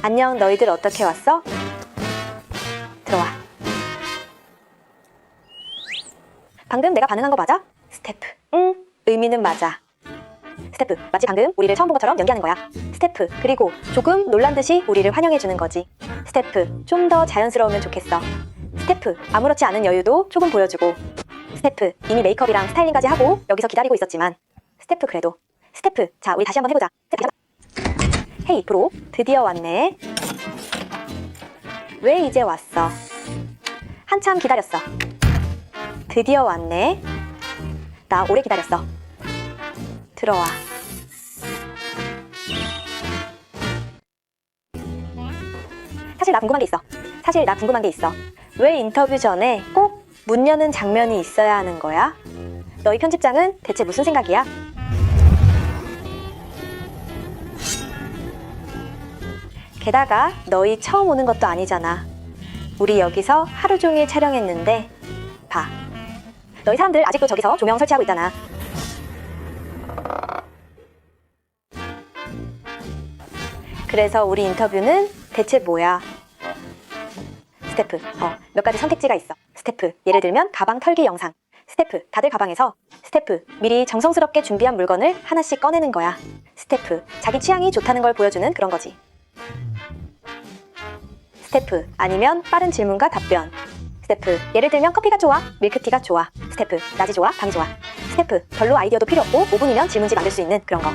안녕, 너희들 어떻게 왔어? 들어와. 방금 내가 반응한 거 맞아? 스태프. 응, 의미는 맞아. 스태프, 마치 방금 우리를 처음 본 것처럼 연기하는 거야. 스태프, 그리고 조금 놀란 듯이 우리를 환영해주는 거지. 스태프, 좀 더 자연스러우면 좋겠어. 스태프, 아무렇지 않은 여유도 조금 보여주고. 스태프, 이미 메이크업이랑 스타일링까지 하고 여기서 기다리고 있었지만. 스태프, 그래도. 스태프, 자, 우리 다시 한번 해보자. 헤이, 브로, 드디어 왔네. 왜 이제 왔어? 한참 기다렸어. 드디어 왔네. 나 오래 기다렸어. 들어와. 사실 나 궁금한 게 있어. 왜 인터뷰 전에 꼭 문 여는 장면이 있어야 하는 거야? 너희 편집장은 대체 무슨 생각이야? 게다가 너희 처음 오는 것도 아니잖아. 우리 여기서 하루 종일 촬영했는데 봐. 너희 사람들 아직도 저기서 조명 설치하고 있잖아. 그래서 우리 인터뷰는 대체 뭐야? 스태프, 몇 가지 선택지가 있어. 스태프, 예를 들면 가방 털기 영상. 스태프, 다들 가방에서. 스태프, 미리 정성스럽게 준비한 물건을 하나씩 꺼내는 거야. 스태프, 자기 취향이 좋다는 걸 보여주는 그런 거지. 스태프, 아니면 빠른 질문과 답변. 스태프, 예를 들면 커피가 좋아? 밀크티가 좋아? 스태프, 낮이 좋아? 밤이 좋아? 스태프, 별로 아이디어도 필요 없고 5분이면 질문지 만들 수 있는 그런 거.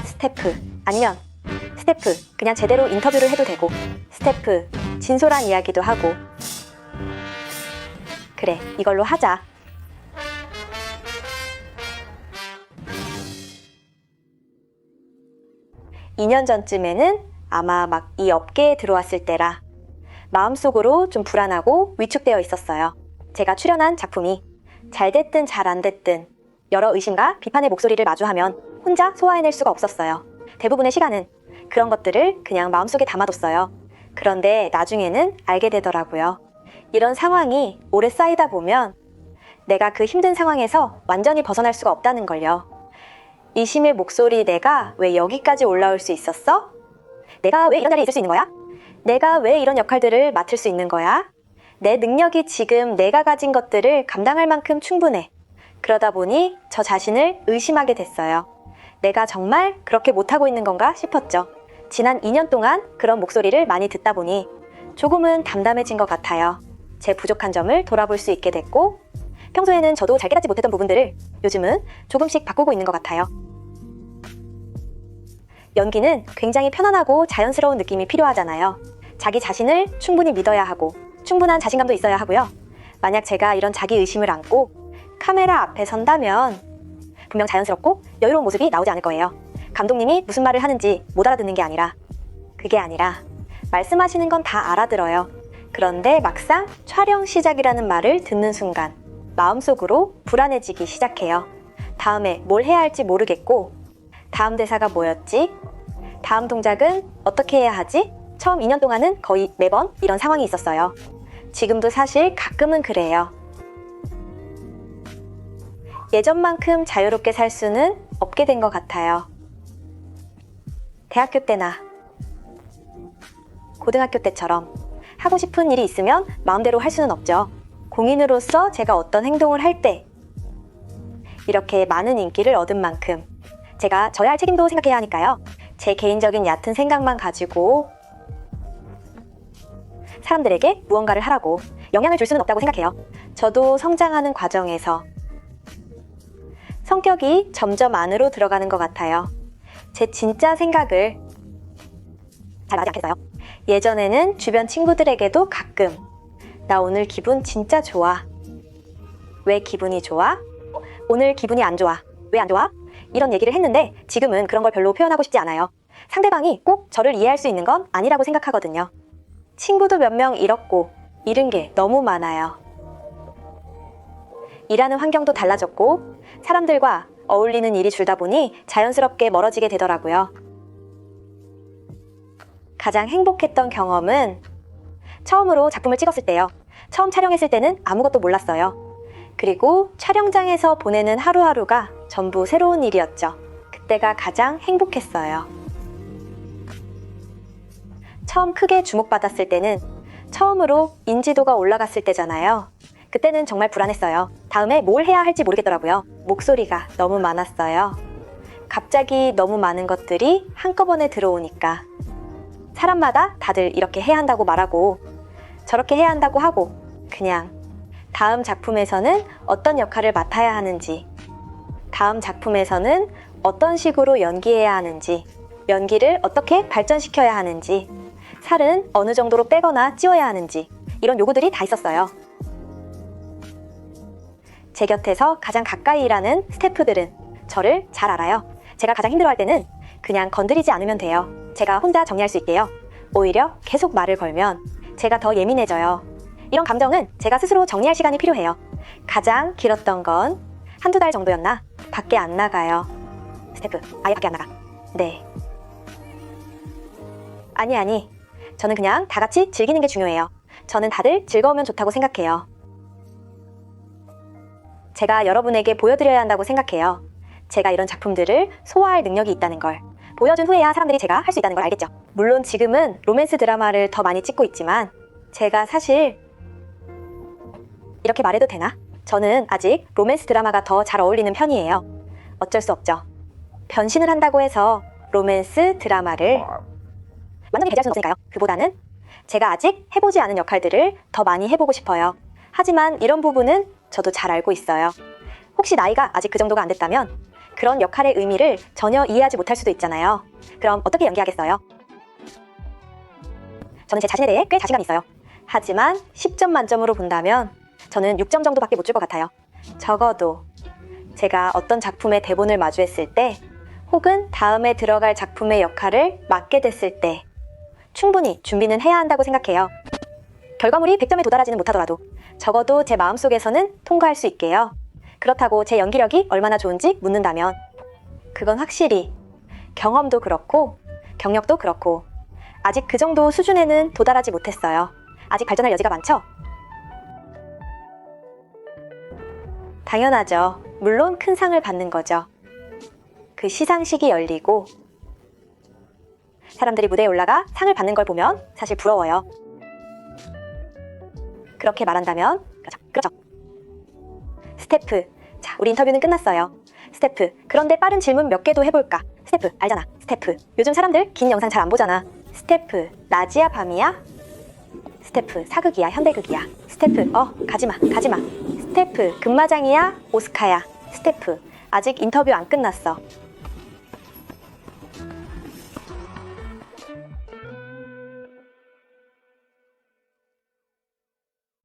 스태프, 아니면 스태프, 그냥 제대로 인터뷰를 해도 되고. 스태프, 진솔한 이야기도 하고. 그래, 이걸로 하자. (2년) 전쯤에는 아마 막 이 업계에 들어왔을 때라 마음속으로 좀 불안하고 위축되어 있었어요. 제가 출연한 작품이 잘 됐든 잘 안 됐든 여러 의심과 비판의 목소리를 마주하면 혼자 소화해낼 수가 없었어요. 대부분의 시간은 그런 것들을 그냥 마음속에 담아뒀어요. 그런데 나중에는 알게 되더라고요. 이런 상황이 오래 쌓이다 보면 내가 그 힘든 상황에서 완전히 벗어날 수가 없다는 걸요. 이심의 목소리, 내가 왜 여기까지 올라올 수 있었어? 내가 왜 이런 자리에 있을 수 있는 거야? 내가 왜 이런 역할들을 맡을 수 있는 거야? 내 능력이 지금 내가 가진 것들을 감당할 만큼 충분해. 그러다 보니 저 자신을 의심하게 됐어요. 내가 정말 그렇게 못하고 있는 건가 싶었죠. 지난 2년 동안 그런 목소리를 많이 듣다 보니 조금은 담담해진 것 같아요. 제 부족한 점을 돌아볼 수 있게 됐고, 평소에는 저도 잘 깨닫지 못했던 부분들을 요즘은 조금씩 바꾸고 있는 것 같아요. 연기는 굉장히 편안하고 자연스러운 느낌이 필요하잖아요. 자기 자신을 충분히 믿어야 하고 충분한 자신감도 있어야 하고요. 만약 제가 이런 자기의심을 안고 카메라 앞에 선다면 분명 자연스럽고 여유로운 모습이 나오지 않을 거예요. 감독님이 무슨 말을 하는지 못 알아듣는 게 아니라, 그게 아니라 말씀하시는 건 다 알아들어요. 그런데 막상 촬영 시작이라는 말을 듣는 순간 마음속으로 불안해지기 시작해요. 다음에 뭘 해야 할지 모르겠고, 다음 대사가 뭐였지? 다음 동작은 어떻게 해야 하지? 처음 2년 동안은 거의 매번 이런 상황이 있었어요. 지금도 사실 가끔은 그래요. 예전만큼 자유롭게 살 수는 없게 된 것 같아요. 대학교 때나 고등학교 때처럼 하고 싶은 일이 있으면 마음대로 할 수는 없죠. 공인으로서 제가 어떤 행동을 할 때 이렇게 많은 인기를 얻은 만큼 제가 져야 할 책임도 생각해야 하니까요. 제 개인적인 얕은 생각만 가지고 사람들에게 무언가를 하라고 영향을 줄 수는 없다고 생각해요. 저도 성장하는 과정에서 성격이 점점 안으로 들어가는 것 같아요. 제 진짜 생각을 잘 말하지 않겠어요. 예전에는 주변 친구들에게도 가끔 나 오늘 기분 진짜 좋아. 왜 기분이 좋아? 오늘 기분이 안 좋아. 왜 안 좋아? 이런 얘기를 했는데 지금은 그런 걸 별로 표현하고 싶지 않아요. 상대방이 꼭 저를 이해할 수 있는 건 아니라고 생각하거든요. 친구도 몇 명 잃었고 잃은 게 너무 많아요. 일하는 환경도 달라졌고 사람들과 어울리는 일이 줄다 보니 자연스럽게 멀어지게 되더라고요. 가장 행복했던 경험은 처음으로 작품을 찍었을 때요. 처음 촬영했을 때는 아무것도 몰랐어요. 그리고 촬영장에서 보내는 하루하루가 전부 새로운 일이었죠. 그때가 가장 행복했어요. 처음 크게 주목받았을 때는 처음으로 인지도가 올라갔을 때잖아요. 그때는 정말 불안했어요. 다음에 뭘 해야 할지 모르겠더라고요. 목소리가 너무 많았어요. 갑자기 너무 많은 것들이 한꺼번에 들어오니까 사람마다 다들 이렇게 해야 한다고 말하고 저렇게 해야 한다고 하고 그냥 다음 작품에서는 어떤 역할을 맡아야 하는지, 다음 작품에서는 어떤 식으로 연기해야 하는지, 연기를 어떻게 발전시켜야 하는지, 살은 어느 정도로 빼거나 찌워야 하는지 이런 요구들이 다 있었어요. 제 곁에서 가장 가까이 일하는 스태프들은 저를 잘 알아요. 제가 가장 힘들어할 때는 그냥 건드리지 않으면 돼요. 제가 혼자 정리할 수 있게요. 오히려 계속 말을 걸면 제가 더 예민해져요. 이런 감정은 제가 스스로 정리할 시간이 필요해요. 가장 길었던 건 한두 달 정도였나? 밖에 안 나가요. 스태프, 아예 밖에 안 나가. 네. 아니. 저는 그냥 다 같이 즐기는 게 중요해요. 저는 다들 즐거우면 좋다고 생각해요. 제가 여러분에게 보여드려야 한다고 생각해요. 제가 이런 작품들을 소화할 능력이 있다는 걸. 보여준 후에야 사람들이 제가 할 수 있다는 걸 알겠죠. 물론 지금은 로맨스 드라마를 더 많이 찍고 있지만 제가 사실 이렇게 말해도 되나? 저는 아직 로맨스 드라마가 더 잘 어울리는 편이에요. 어쩔 수 없죠. 변신을 한다고 해서 로맨스 드라마를 완전히 배제할 수는 없으니까요. 그보다는 제가 아직 해보지 않은 역할들을 더 많이 해보고 싶어요. 하지만 이런 부분은 저도 잘 알고 있어요. 혹시 나이가 아직 그 정도가 안 됐다면 그런 역할의 의미를 전혀 이해하지 못할 수도 있잖아요. 그럼 어떻게 연기하겠어요? 저는 제 자신에 대해 꽤 자신감이 있어요. 하지만 10점 만점으로 본다면 저는 6점 정도밖에 못 줄 것 같아요. 적어도 제가 어떤 작품의 대본을 마주했을 때 혹은 다음에 들어갈 작품의 역할을 맡게 됐을 때 충분히 준비는 해야 한다고 생각해요. 결과물이 100점에 도달하지는 못하더라도 적어도 제 마음속에서는 통과할 수 있게요. 그렇다고 제 연기력이 얼마나 좋은지 묻는다면 그건 확실히 경험도 그렇고 경력도 그렇고 아직 그 정도 수준에는 도달하지 못했어요. 아직 발전할 여지가 많죠? 당연하죠. 물론 큰 상을 받는 거죠. 그 시상식이 열리고 사람들이 무대에 올라가 상을 받는 걸 보면 사실 부러워요. 그렇게 말한다면 그렇죠. 스태프, 자, 우리 인터뷰는 끝났어요. 스태프, 그런데 빠른 질문 몇 개도 해볼까? 스태프, 알잖아. 스태프, 요즘 사람들 긴 영상 잘 안 보잖아. 스태프, 낮이야 밤이야? 스태프, 사극이야 현대극이야? 스태프, 가지마. 스태프, 금마장이야 오스카야? 스태프, 아직 인터뷰 안 끝났어.